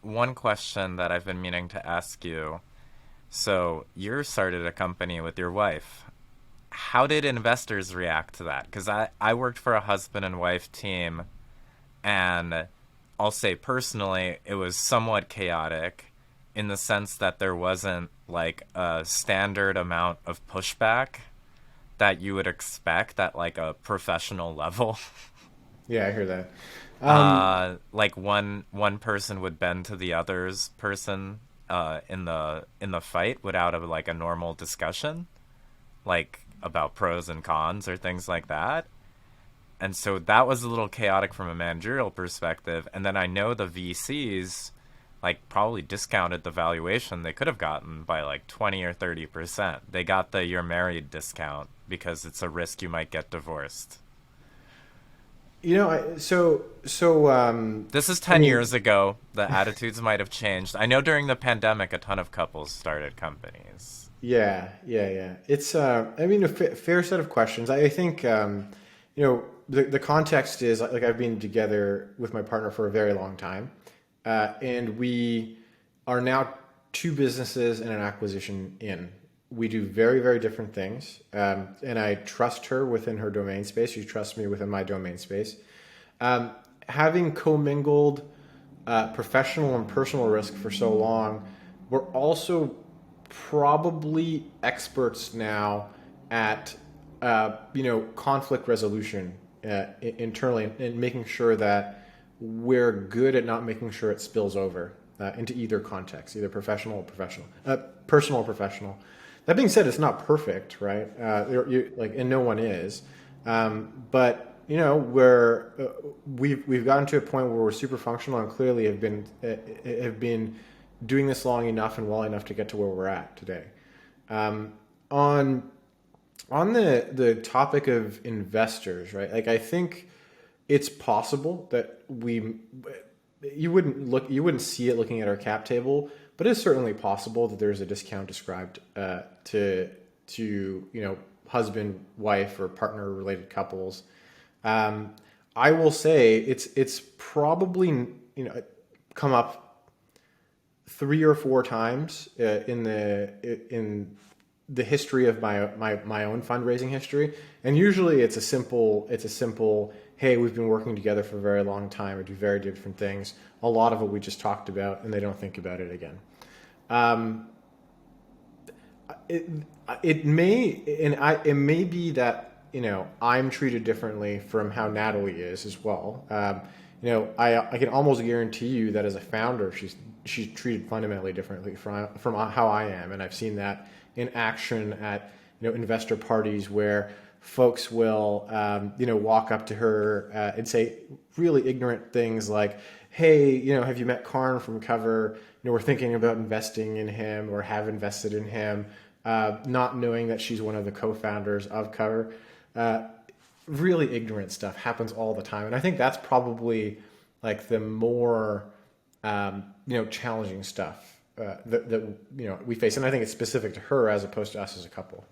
one question that I've been meaning to ask you. So, you started a company with your wife. How did investors react to that? Because I worked for a husband and wife team, and I'll say personally, it was somewhat chaotic in the sense that there wasn't like a standard amount of pushback that you would expect at like a professional level. Yeah, I hear that. Like one person would bend to the other's person in the fight without like a normal discussion, like about pros and cons or things like that. And so that was a little chaotic from a managerial perspective. And then I know the VCs like probably discounted the valuation they could have gotten by like 20 or 30%. They got the you're married discount because it's a risk you might get divorced. This is I 10 mean, years ago. The attitudes might have changed. I know during the pandemic, a ton of couples started companies. yeah. It's, a fair set of questions. I think, the context is like I've been together with my partner for a very long time, and we are now two businesses and an acquisition in. We do very, very different things, and I trust her within her domain space. She trusts me within my domain space. Um, Having commingled professional and personal risk for so long, we're also probably experts now at conflict resolution internally, and making sure that we're good at not making sure it spills over into either context, either personal or professional. That being said, it's not perfect, right? And no one is. But we've gotten to a point where we're super functional and clearly have been doing this long enough and well enough to get to where we're at today. Um, on on the topic of investors, right? Like I think it's possible that you wouldn't see it looking at our cap table, but it's certainly possible that there's a discount described to husband, wife, or partner related couples. Um, I will say it's probably come up three or four times in the history of my own fundraising history, and usually it's a simple hey, we've been working together for a very long time, we do very different things, a lot of it we just talked about, and they don't think about it again. um, it, it may be that I'm treated differently from how Natalie is as well. I can almost guarantee you that as a founder, she's treated fundamentally differently from how I am, and I've seen that in action at investor parties where folks will walk up to her and say really ignorant things like, "Hey, have you met Karn from Cover? We're thinking about investing in him or have invested in him," not knowing that she's one of the co-founders of Cover. Uh, Really ignorant stuff happens all the time, and I think that's probably like the more challenging stuff that we face, and I think it's specific to her as opposed to us as a couple.